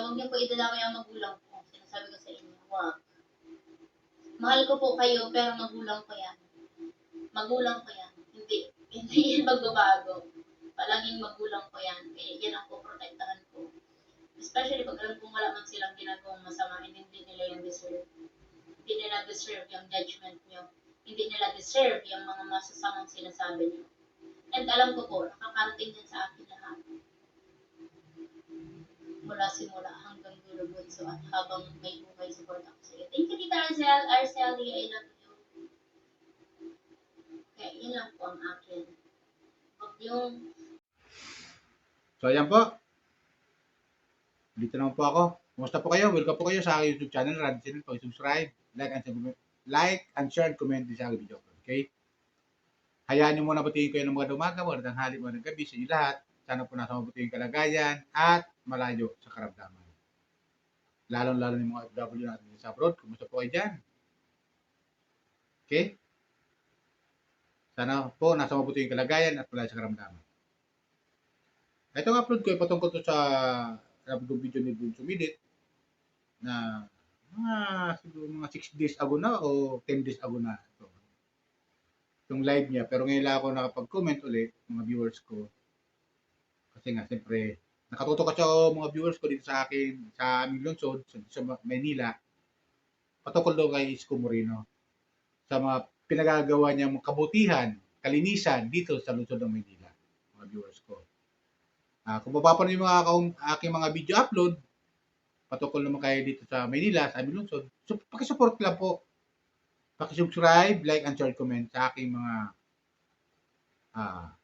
Kaya huwag niyo po idadamay ang magulang ko. Sinasabi ko sa inyo, wag. Mahal ko po kayo, pero magulang ko yan. Magulang ko yan. Hindi yan magbabago. Palaging magulang ko yan. Kaya yan ang poprotektahan ko. Especially pag alam kong wala man silang ginagawang masama, hindi nila yung deserve. Hindi nila deserve yung judgment nyo. Hindi nila deserve yung mga masasamang sinasabi nyo. And alam ko po, nakakarating yan sa akin lahat. Mula simula hanggang dulo bunso at habang may buhay support ako sa iyo. Thank you, Tita Arceli, I love you. Kaya yun lang po ang akin. Huwag yung... So, ayan po. Dito naman po ako. Kumusta po kayo? Welcome po kayo sa YouTube channel, Rad Channel. Subscribe, like and share, comment din sa aking video. Okay? Hayaan niyo muna batiin kayo ng mga umaga, mga tanghali, mga gabi sa inyo lahat. Sana po nasa mabuting kalagayan at malayo sa karamdaman. Lalong-lalo ng mga OFW natin sa abroad. Kumusta po kayo dyan? Okay? Sana po nasa mabuting kalagayan at malayo sa karamdaman. Itong upload ko ay patungkol to sa video ni Bunso Midit na siguro mga 6 days ago na o 10 days ago na itong live niya. Pero ngayon lang ako nakapag-comment ulit mga viewers ko. Kasi nga, siyempre, nakatutok kasi ako mga viewers ko dito sa akin, sa aming lungsod, sa Maynila, patungkol daw kay Isko Moreno sa mga pinagagawa niyang kabutihan, kalinisan dito sa lungsod ng Maynila, mga viewers ko. Kung mapapanood yung aking mga video upload, patungkol naman kayo dito sa Maynila, sa aming lungsod, so, pakisupport lang po. Pakisubscribe, like, and share, comment sa aking mga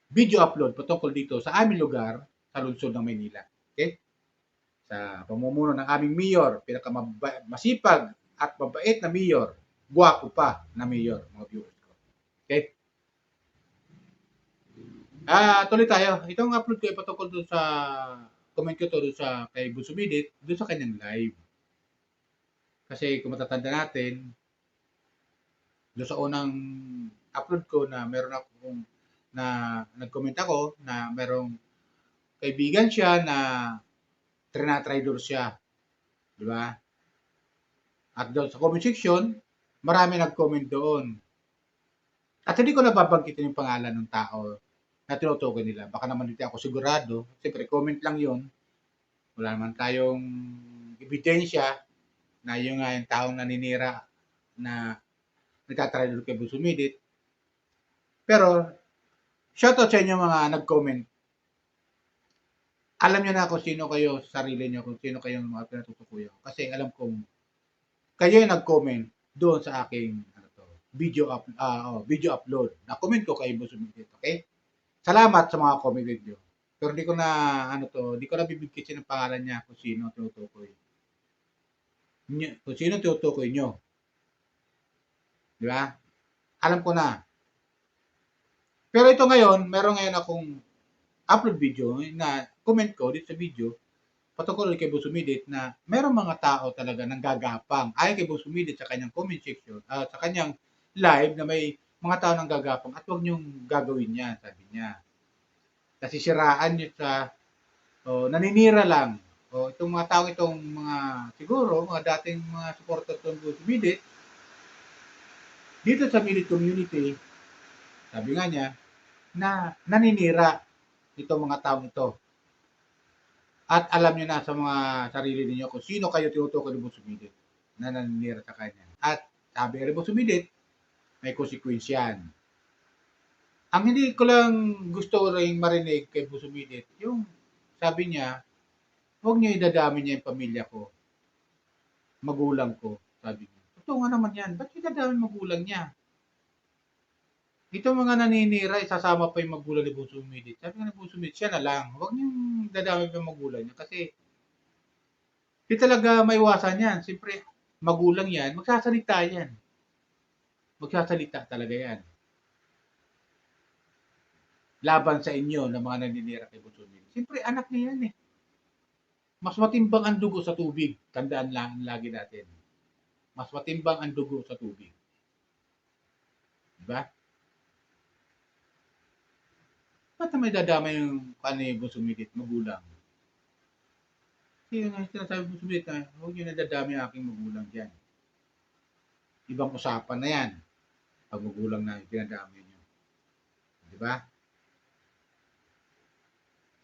video upload patungkol dito sa aming lugar sa lungsod ng Maynila. Okay? Sa pamumuno ng aming mayor, pinakamasipag at mabait na mayor, guwapo pa na mayor, mga viewers ko. Okay? Tuloy tayo. Itong upload ko ay patungkol doon sa comment ko to doon sa kay Bunso Midit, doon sa kanyang live. Kasi kung matatanda natin, doon sa unang upload ko na meron akong na nag-comment ako na merong kaibigan siya na trinatraidor siya. Di ba? At doon sa comment section, marami nag-comment doon. At hindi ko nababanggitin yung pangalan ng tao na tinutukoy nila. Baka naman hindi ako sigurado. Siyempre, comment lang yun. Wala naman tayong ebidensya na yung taong naninira na nagtatraidor kay Bunso Midit. Pero, shoutout sa inyo mga nag-comment. Alam nyo na kung sino kayo sa sarili nyo, kung sino kayong mga pinatutukuyan. Kasi alam kong kayo yung nag-comment doon sa aking video upload. Na-comment ko kay Bunso Midit. Okay? Salamat sa mga comment nyo. Pero hindi ko na hindi ko na bibigkisin ng pangalan niya kung sino tinutukoy. Kung sino tinutukoy nyo. Di ba? Alam ko na. Pero ito ngayon, meron ngayon akong upload video na comment ko dito sa video patungkol kay Bunso Midit na merong mga tao talaga nang gagapang. Ayon kay Bunso Midit sa kanyang comment section, sa kanyang live na may mga tao nang gagapang at huwag niyong gagawin yan, sabi niya. Kasi siraan niyo sa naninira lang. Itong mga tao itong mga siguro mga dating mga supporters ng Bunso Midit dito sa Midit community, sabi nga niya, na naninira itong mga tao ito. At alam niyo na sa mga sarili niyo kung sino kayo tinutukoy ni Bunso Midit na naninira sa kanya. At sabi ni Bunso Midit, may konsekwensyan. Ang hindi ko lang gusto rin marinig kay Bunso Midit, yung sabi niya, huwag niyo idadami niya yung pamilya ko. Magulang ko, sabi niya. Totoo nga naman yan. Ba't idadami magulang niya? Ito mga naninira, isasama pa yung magulang ni Bunso Midit. Sabi nga ni Bunso Midit, siya na lang. Huwag niyong dadami pa yung magulang niya. Kasi, di talaga maiwasan yan. Siyempre, magulang yan, magsasalita yan. Magsasalita talaga yan. Laban sa inyo ng mga naninira kay Bunso Midit. Siyempre, anak niya yan eh. Mas matimbang ang dugo sa tubig. Tandaan lang lagi natin. Mas matimbang ang dugo sa tubig. Diba? Ba't na may dadama yung Bunso Midit, magulang? Kasi yung sinasabi mo sumilit, huwag nyo nadadami ang aking magulang dyan. Ibang usapan na yan. Pag magulang na yung dinadami nyo. Di ba?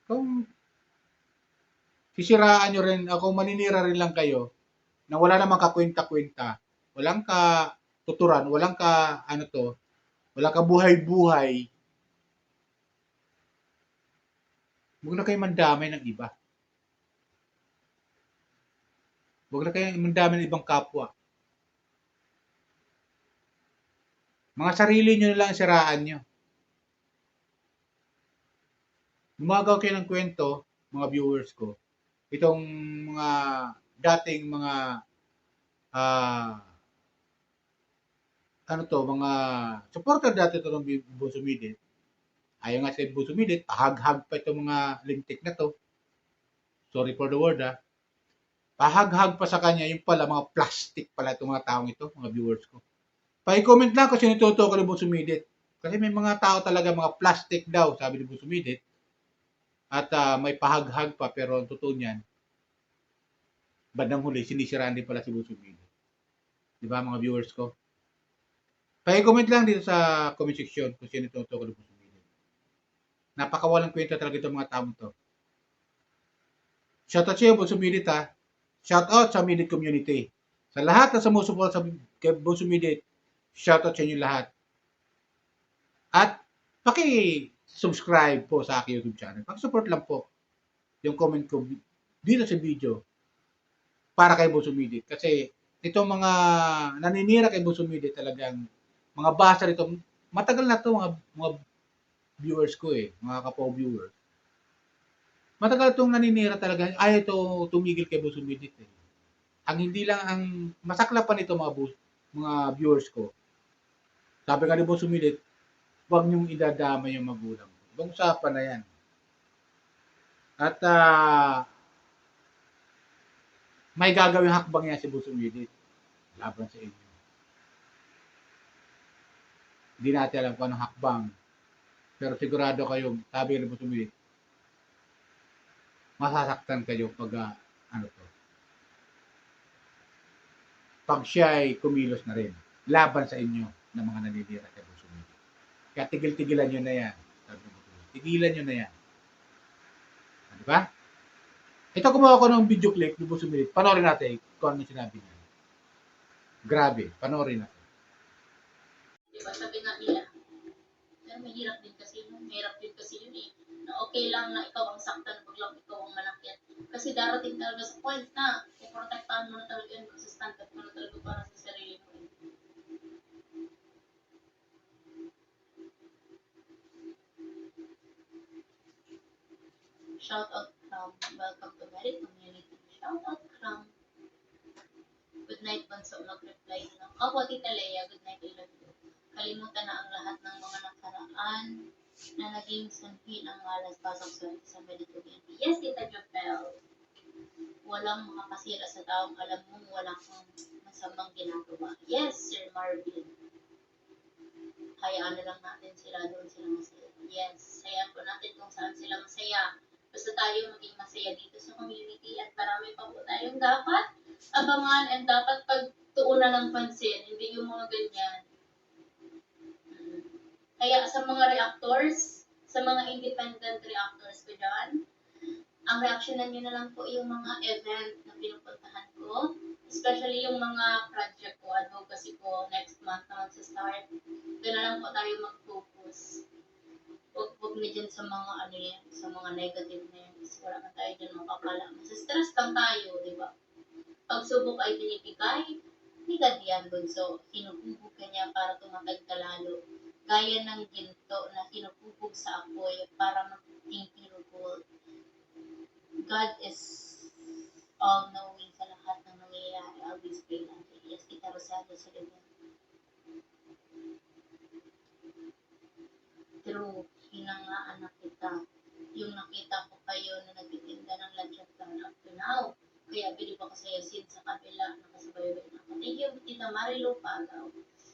Kung sisiraan nyo rin, kung maninira rin lang kayo, na wala namang kakwenta-kwenta, walang tuturan, walang ano to, walang buhay-buhay, huwag na kayo mandamay ng iba. Huwag na kayo mandamay ng ibang kapwa. Mga sarili nyo na lang siraan nyo. Gumagaw kayo ng kwento, mga viewers ko, itong mga dating mga ano to, mga supporter dati to ng Busumidit. Ayaw nga sa Busumidit, pahag-hag pa itong mga lintik na to. Sorry for the word Pahag-hag pa sa kanya, yung pala, mga plastic pala itong mga taong ito, mga viewers ko. Pa-comment lang kung sino totoo ko ni Busumidit. Kasi may mga tao talaga, mga plastic daw, sabi ni Busumidit. At may pahag-hag pa, pero ang totoo niyan, bandang huli, sinisiraan din pala si Busumidit. Di ba mga viewers ko? Pa-comment lang dito sa comment section kung sino totoo ko ni Busumidit. Napakawalang kwenta talaga itong mga taong to. Shoutout sa iyo, Busumidit Shoutout sa Midit community. Sa lahat na sumusuporta sa Busumidit, shoutout sa inyo lahat. At paki-subscribe po sa aking YouTube channel. Paki-support lang po yung comment ko dito sa video para kay Busumidit. Kasi itong mga naninira kay Busumidit talagang mga basa rito, matagal na to mga viewers ko mga kapo-viewers. Matagal itong naninira talaga, ayaw ito tumigil kay Busumidit Ang hindi lang, ang masaklapan nito mga viewers ko, sabi nga ni Busumidit, huwag niyong idadama yung magulang ko. Ibang usapan na yan. At may gagawin hakbang yan si Busumidit laban sa inyo. Hindi natin alam kung anong hakbang. Pero sigurado kayo, sabi ni Busumidit, masasaktan kayo pag pag siya ay kumilos na rin laban sa inyo ng mga naninira kay Busumidit. Kaya tigil-tigilan nyo na yan. Tigilan nyo na yan. Di ba? Ito gumawa ko ng video clip ni Busumidit. Panoorin natin kung ano sinabi niya. Grabe, panoorin natin. Diba sabi nga nila, pero mahirap din kasi yun. Mahirap din kasi yun Na okay lang na ikaw ang saktan, pag lang ikaw ang manakit. Kasi darating talaga sa point na iprotektahan mo na talaga yun, stand up mo na talaga para sa sarili mo. Shout out from welcome to Merit Community. Shout out from good night Banso nag-reply lang. Opo, Tita Leia, good night, I love you. Kalimutan na ang lahat ng mga nakaraan na naging sanhi ng malas pasok sa Merit Community. Yes, Tita Jopel. Walang makakasira sa taong alam mong walang masamang ginagawa. Yes, Sir Marvin. Hayaan na lang natin sila doon sila masaya. Yes, hayaan po natin kung saan sila masaya. Basta tayo maging masaya dito sa community at marami pa po tayong dapat abangan and dapat pagtuunan ng pansin. Hindi yung mga ganyan. Kaya sa mga reactors, sa mga independent reactors ko dyan, ang reaksyonan nyo na lang po yung mga event na pinupuntahan ko. Especially yung mga project ko, advocacy ko next month na magsa-start. Doon na lang po tayo mag-focus. Huwag na dyan sa mga sa mga negative na yan. Kasi wala na tayo dyan makakala. Stress lang tayo, di ba? Pagsubok ay binibigay, ni God yan, bunso. Hinububog ka niya para tumatag ka lalo. Gaya ng ginto na hinububog sa apoy para maging pure gold. God is all-knowing sa lahat ng nangyayari. Always pray natin. Yes, Tita Rosado sa libro. True, hinangaan na kita. Yung nakita ko kayo na nagtitinda ng luncheon plan up to now. Kaya bilib ako sa iyo sa kabila, nakasabay-bay na ako. Thank you, Tita Marilu Pagaw.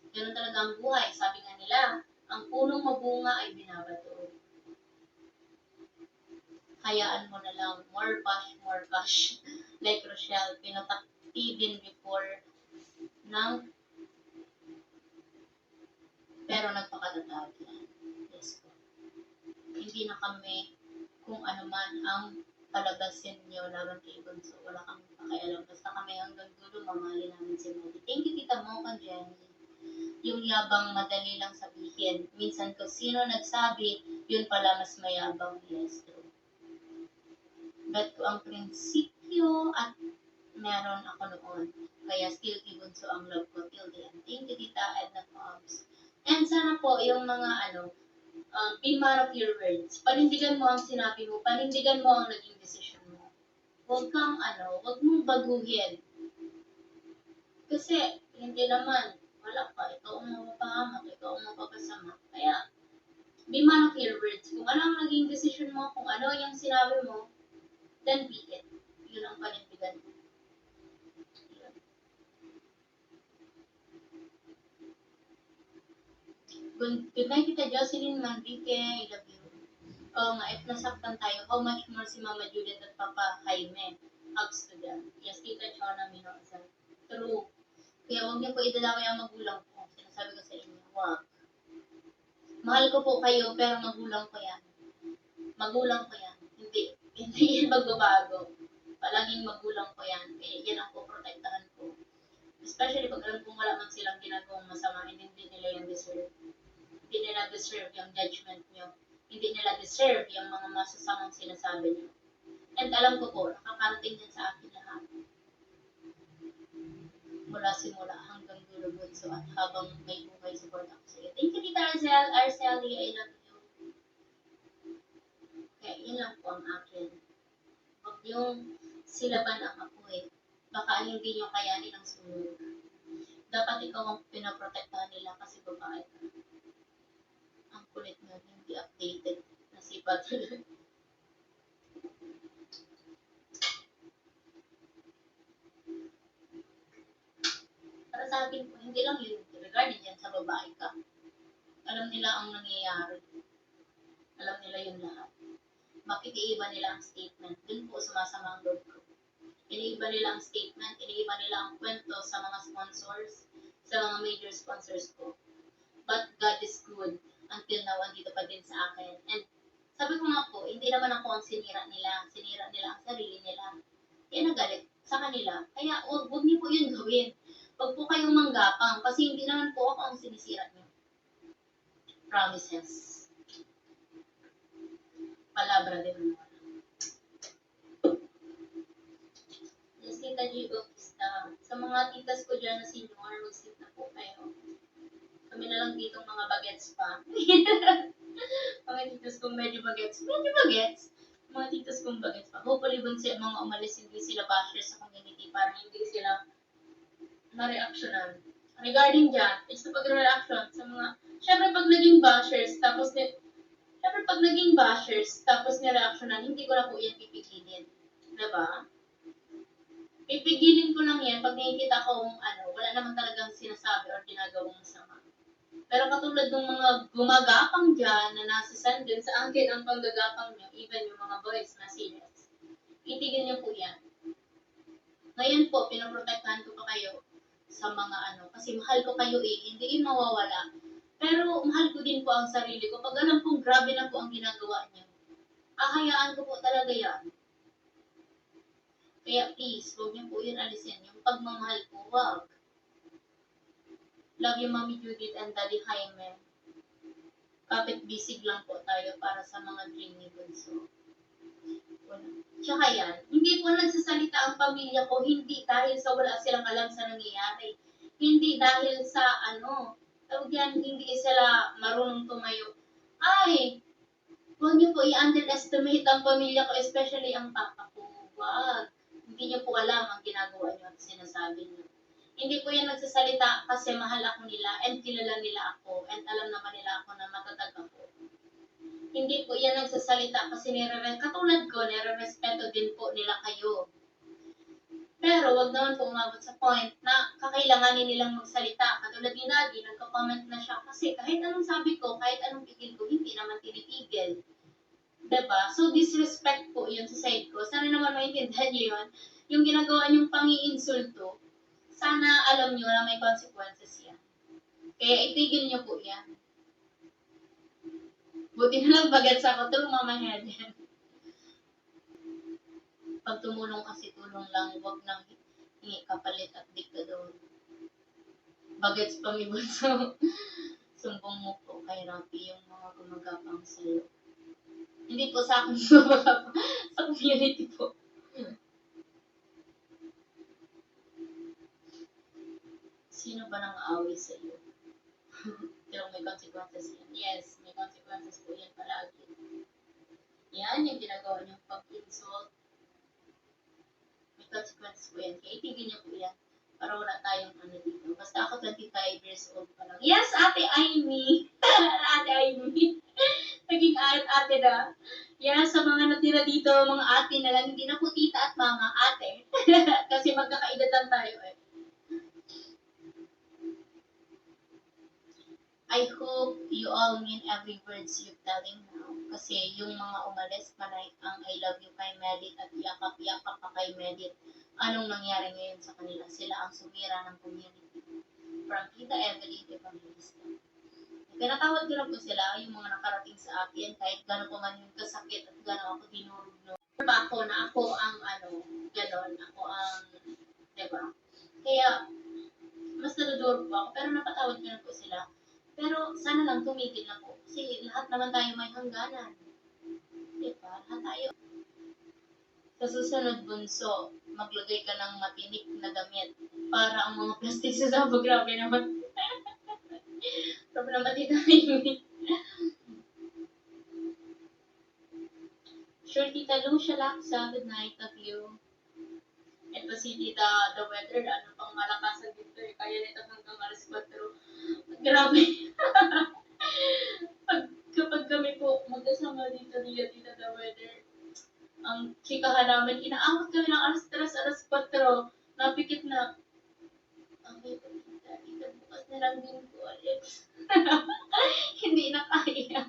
Ganun talaga ang buhay. Sabi nga nila, ang punong mabunga ay binabato. Hayaan mo na lang, more cash, more cash. like Rochelle, pinatakti din before ng pero nagpakatatag yan. Yes po. Hindi na kami kung ano man ang palabasin niyo laban kay Bunso. Wala kami pakialam. Basta kami hanggang dulo, mamahalin namin si Modi. Thank you, Tita Mo, kan Jenny. Yung yabang madali lang sabihin. Minsan kung sino nagsabi, yun pala mas mayabang. Yes, true. But ko ang prinsipyo at meron ako noon. Kaya still kay Bunso ang love ko till the end. Thank you, Tita Edna Pops. And sana po yung mga be man of your words. Panindigan mo ang sinabi mo. Panindigan mo ang naging decision mo. Huwag kang huwag mong baguhin. Kasi, hindi naman, wala ka. Ikaw ang mapapahamak, ikaw ang mapapasama. Kaya, be man of your words. Kung ano ang naging decision mo, kung ano yung sinabi mo, then be it. Yun ang panindigan mo. Good night, Tita Jocelyn Manrique. I love you. Oo nga, if nasaktan tayo, how much more si Mama Judith at Papa Jaime? Hugs to them. Yes, Tita Chona Minoza. True. Kaya huwag niyo po idalaway ang magulang ko. Sinasabi ko sa inyo, wag. Mahal ko po kayo, pero magulang ko yan. Magulang ko yan. Hindi yan magbabago. Palaging magulang ko yan. Eh, yan ang poprotektahan ko. Especially pag alam kong wala man silang ginagawang masama, hindi nila yung deserve. Hindi nila deserve yung judgment nyo. Hindi nila deserve yung mga masasamang sinasabi nyo. And alam ko po, nakakarating yan sa akin lahat. Mula simula hanggang dulo Bunso at habang may buhay support ako sa iyo. Thank you, Tita Arcel. Arceli, I love you. Kaya yun lang po ang akin. Huwag yung silaban ang apoy. Baka hindi nyo kayanin ang sunod. Dapat ikaw ang pinaprotektahan nila kasi babae ka. Ang kulit nyo, hindi updated. Nasipat. Para sa akin po, hindi lang yun. Regarding yan sa babae ka. Alam nila ang nangyayari. Alam nila yun lahat. Makikiiba nila ang statement. Dun po sumasama ang loob ko. Iniiba nila ang statement, iniiba nila ang kwento sa mga sponsors, sa mga major sponsors ko. But God is good. Until now, andito pa din sa akin. And sabi ko nga po, hindi naman ako ang sinira nila. Sinira nila ang sarili nila. Kaya nagalit sa kanila. Kaya huwag niyo po yun gawin. Huwag po kayong manggapang kasi hindi naman po ako ang sinisira niyo. Promises. Palabra din naman. Yes, Tita G. Bautista. Sa mga titas ko dyan na senior, mag-sit na po kayo. Kami na lang ditong mga bagets pa. Mga titas kong medyo bagets. Medyo bagets. Mga titas kong bagets pa. Hopefully, bunsi mga umalis, hindi sila bashers sa community para hindi sila ma-reactionan. Regarding dyan, is sa pag-reaction sa mga, syempre pag naging bashers, tapos ni-reactionan, hindi ko na po yan pipigilin. Diba? Pipigilin ko lang yan pag nakikita kong wala naman talagang sinasabi or ginagawang masama. Pero katulad ng mga gumagapang dyan na nasa din sa akin ang panggagapang nyo, even yung mga boys na serious, itigil nyo po yan. Ngayon po, pinoprotektahan ko pa kayo sa mga kasi mahal ko kayo hindi yun mawawala. Pero mahal ko din po ang sarili ko. Pag alam kong grabe na po ang ginagawa nyo, ahayaan ko po talaga yan. Kaya please, huwag niyo po yun alisin. Yung pagmamahal ko, wag. Love you, Mami Judith and Daddy Jaime. Kapit bisig lang po tayo para sa mga dream ni Bunso. Tsaka yan, hindi po nagsasalita ang pamilya ko, hindi dahil sa wala silang alam sa nangyayari. Hindi dahil sa hindi sila marunong tumayo. Ay, huwag niyo po i-underestimate ang pamilya ko, especially ang papa ko. Wag. Hindi niyo po alam ang ginagawa niyo at sinasabi niyo. Hindi po yan nagsasalita kasi mahal ako nila and kilala nila ako and alam naman nila ako na matatag ako. Hindi po yan nagsasalita kasi katulad ko, nire-respeto din po nila kayo. Pero wag naman po umabot sa point na kakailanganin nilang magsalita. Katulad ni Daddy, nagko-comment na siya kasi kahit anong sabi ko, kahit anong pigil ko, hindi naman tinitigil. Diba? So, disrespect po yun sa side ko. Sana naman maintindihan nyo yun. Yung ginagawa nyong pang-iinsulto, sana alam nyo na may consequences yan. Kaya itigil nyo po yan. Buti na lang bagets ako, true mama head yan. Pag tumulong kasi tulong lang, huwag nang hingi kapalit at diktador. Bagets pa may bunso. Sumbong mo po kay Rafi yung mga gumagapang sa'yo. Hindi po sa akin gumagapang, sa community po. Sino ba nang aaway sa iyo? Pero may consequences yan. Yes, may consequences po yan palagi. Yan yung ginagawa niyong pag-insult. May consequences po yan. Kaya itigil niyo po yan. Para wala tayong ano dito. Basta ako 25 years old pa lang. Yes, Ate Aimee! Ate Aimee! Naging ate na. Yes, sa mga natira dito, mga ate na lang. Hindi na po tita at mama, ate. Kasi magkakaedad lang tayo eh. I hope you all mean every words you're telling now. Kasi yung mga umalis, panay ang I love you kay Medit at yakap-yakap pa kay Medit. Anong nangyari ngayon sa kanila? Sila ang sumira ng community. From Tita Evelyn Evangelista. Pinatawad ko lang po sila, yung mga nakarating sa akin, kahit gano'n pa man yung kasakit at gano'n ako dinurugno. Pa ako na ako ang gano'n, ako ang, diba? Kaya, mas naduduro po ako, pero napatawad ko na po sila. Pero sana lang tumigil na po. Kasi lahat naman tayo may hangganan. Diba? Lahat tayo. Sa susunod bunso, maglagay ka ng matinik na damit para ang mga plastic sa sabo, grabe naman. Problema dito Amy. Sure, Tita Lu, Shalaksa, good night of you. Ito si Tita, the weather, ano pang malakasan dito eh. Kaya nito hanggang alas 4. Grabe. Kapag kami po magkasama dito ni Tita the weather, ang chikahan namin, inaangat kami ng alas 3, alas 4. Napikit na. Ang Tita, bukas na lang din ko ulit. Hindi na kaya.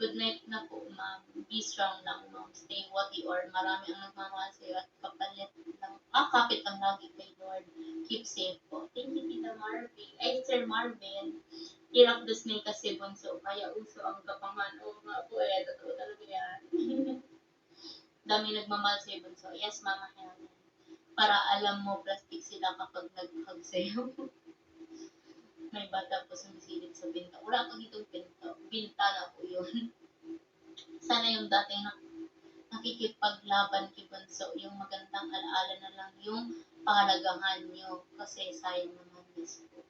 Good night na po, ma'am. Be strong lang, ma'am. Stay what you are. Marami ang nagmamahal sa'yo at kapalit lang. Kapit ang lagi kay Lord. Keep safe po. Thank you, Tita Marvin. Ay, Sir Marvin. Year of the Snake kasi bunso. Kaya uso ang kapangan. Oo nga po eh. Totoo talaga yan. Dami nagmamahal sa'yo bunso. Yes, Mama Helen. Para alam mo, plastic sila kapag nag-hug sa'yo. May bata po sumisilip sa binta. Wala po ditong pinto. Binta na po yun. Sana yung dating nakikipaglaban kay Bunso, yung magandang alaala na lang yung pahalagahan nyo. Kasi sayang naman yes po.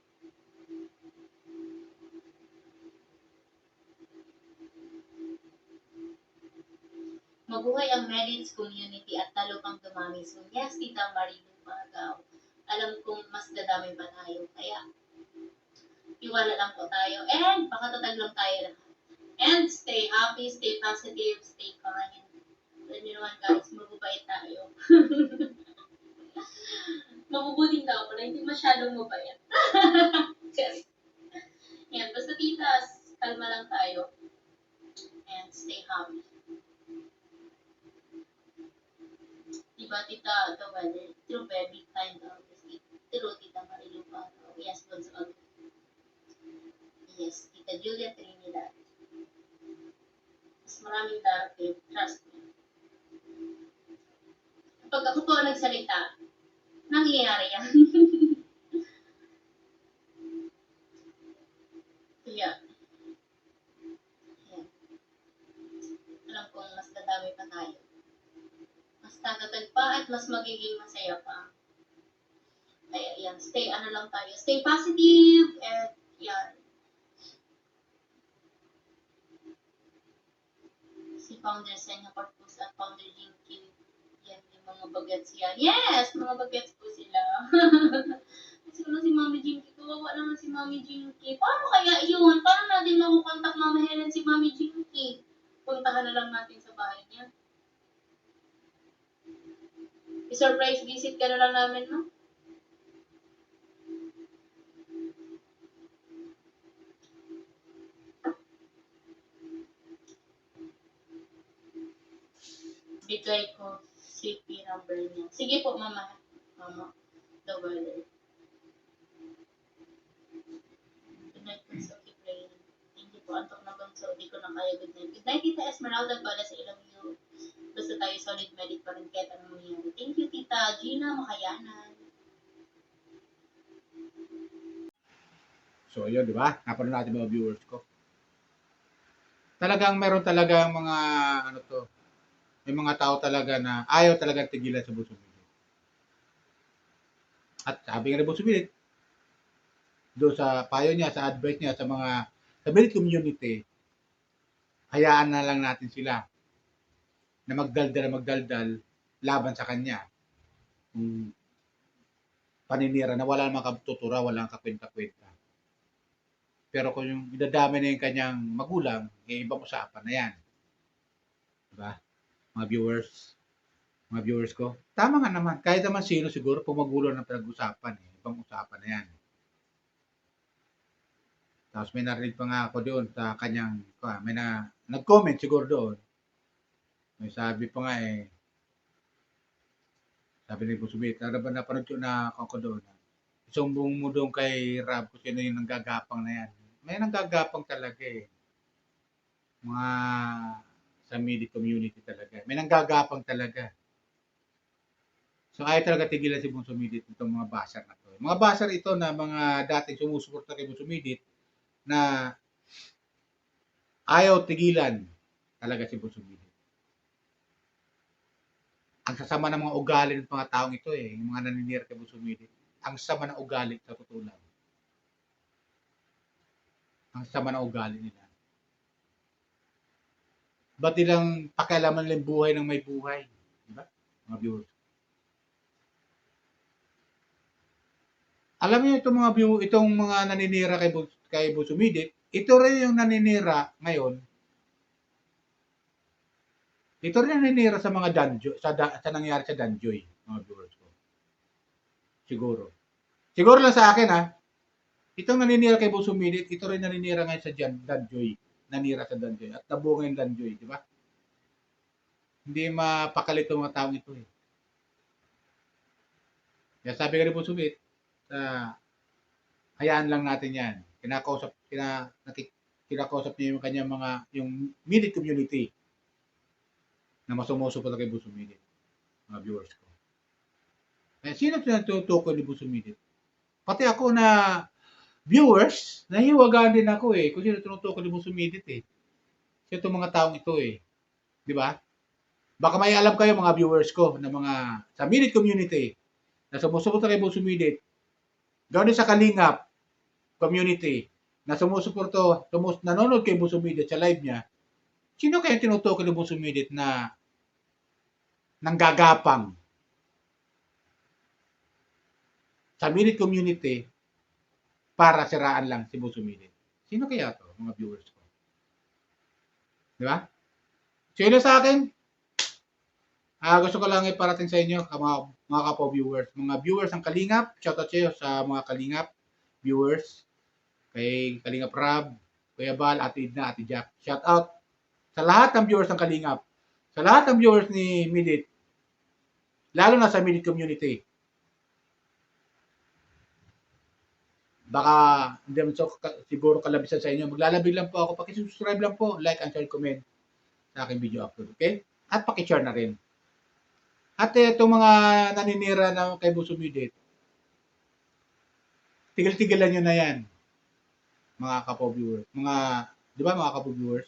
Mabuhay ang Medits community at talo pang dumami. So yes, Tita Marilu Pagaw. Alam kong mas dadami pa tayo. Kaya iwala lang po tayo. And pakatatag lang tayo lahat. And stay happy, stay positive, stay kind. Alam nyo naman guys, mababait tayo. Mabubuting tao pala, hindi masyadong mabait. Yan, basta titas, kalma lang tayo. And stay happy. Diba, Tita, the weather, true baby, kind of, true, Tita Marilu Pagaw. Yes, Gonzalo. Yes, Tita Julia Trinidad. Mas maraming darating, trust me. Kapag ako po nagsalita, nangyayari yan. Kaya, yan. Alam kong mas dadami pa tayo. Mas tatatag pa at mas magiging masaya pa. Kaya yan, stay lang tayo. Stay positive and yan. Si Founder Senya Corpus at Founder Jinky, yan yung mga bagets yan. Yes! Mga bagets po sila. Kasi naman si Mami Jinky, kawawa naman si Mami Jinky. Paano kaya yun? Paano natin makukontak Mama Helen si Mami Jinky? Puntahan na lang natin sa bahay niya. I-surprise visit ka na lang namin, no? Bigay ko CP number niya. Sige po, mama. Mama. Double. Good night po, so keep praying. Thank you po. Antok na bunso. Di ko na kaya. Good night. Good night, Tita Esmeralda. Bala sa ilang you. Basta tayo solid medic pa rin kahit anong mangyari. Thank you, Tita Gina Makayanan. So, yun, di ba? Napanood natin mga viewers ko. Talagang meron talagang mga, ano to, may mga tao talaga na ayaw talaga tigilan sa Busumilit. At sabi nga ni Busumilit, doon sa payo niya, sa advice niya sa mga sa Milit community, hayaan na lang natin sila na magdaldal laban sa kanya. Paninira na wala namang kabtutura, walang kakwenta-kwenta. Pero kung yung idadami na yung kanyang magulang, ibang usapan na yan. Diba? Mga viewers ko. Tama nga naman. Kahit naman sino siguro, kung magulo ng pinag-usapan, ibang usapan na yan. Tapos may narinig pa nga ako doon sa kanyang, may nag-comment siguro doon. May sabi pa nga sabi ni Busubit, ano ba napanood ko na ako doon? Isumbong mo doon kay Rab kung sino yung nanggagapang na yan. May nanggagapang talaga Mga sa media community talaga. May nanggagapang talaga. So ayaw talaga tigilan si Busumidit itong mga basar na to. Mga basar ito na mga dating sumusuporta kay Busumidit na ayaw tigilan talaga si Busumidit. Ang sasama ng mga ugali ng mga taong ito yung mga naninira kay Busumidit. Ang sama ng ugali sa totoo lang. Ang sama ng ugali nila. Ba't nilang pakialaman nila yung buhay ng may buhay? Diba? Mga viewers. Alam niyo itong mga naninira kay Busumidit, ito rin yung naninira ngayon. Ito rin yung naninira sa mga Danjoy, sa nangyari sa Danjoy, mga viewers ko. Siguro lang sa akin itong naninira kay Busumidit, ito rin naninira ngayon sa Danjoy. Nanira sa Danjoy at nabunga yung Danjoy, di ba? Hindi mapakalit ang mga taong ito Kaya sabi ka rin Busumidit, hayaan lang natin yan. Kinakausap niya yung kanyang yung Milit community na masumusuporta kay Busumidit. Mga viewers ko. Sino natutukoy ni Busumidit? Pati ako na viewers, nahiwagaan din ako kung sino tinutukoy ni Busumidit So itong mga taong ito Di ba? Baka may alam kayo mga viewers ko na mga sa Milit community na sumusuporta kay Busumidit. Gawin sa Kalingap community na nanonood kay Busumidit sa live niya. Sino kaya tinutukoy ni Busumidit na nanggagapang sa Milit community para siraan lang si Busumidit? Sino kaya to, mga viewers ko? Di ba? So yun sa akin. Gusto ko lang iparating sa inyo, mga kapo-viewers. Mga viewers ng Kalingap, shoutout sa iyo sa mga Kalingap viewers. Kay Kalingap Rab, Kuya Bal, Ate Idna, Ate Jack. Shoutout sa lahat ng viewers ng Kalingap. Sa lahat ng viewers ni Milit. Lalo na sa Milit community. Baka hindi naman siguro kalabisan sa inyo. Maglalabig lang po ako. Paki-subscribe lang po, like and share, comment sa aking video upload. Okay? At paki-share na rin. At itong mga naninira na kay Busumidit, tigil-tigilan nyo na yan, mga kapo-viewers. Di ba mga kapo-viewers?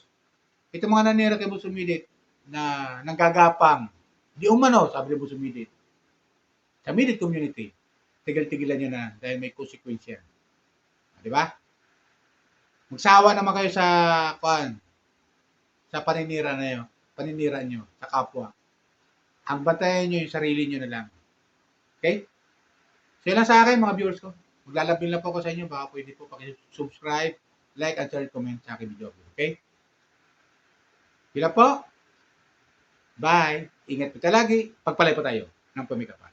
Itong mga naninira kay Busumidit na nanggagapang, di umano, sabi ni Busumidit, sa Milit community, tigil-tigilan nyo na dahil may konsekwensya. Di ba? Magsawa naman kayo sa paninira nyo, sa kapwa. Ang bantayan nyo yung sarili nyo na lang. Okay? So yun lang sa akin mga viewers ko. Maglalabing lang po ako sa inyo. Baka pwede po subscribe, like, and share, comment sa aking video. Okay? Yun lang po. Bye. Ingat po lagi. Pagpalay po tayo ng pamikapan.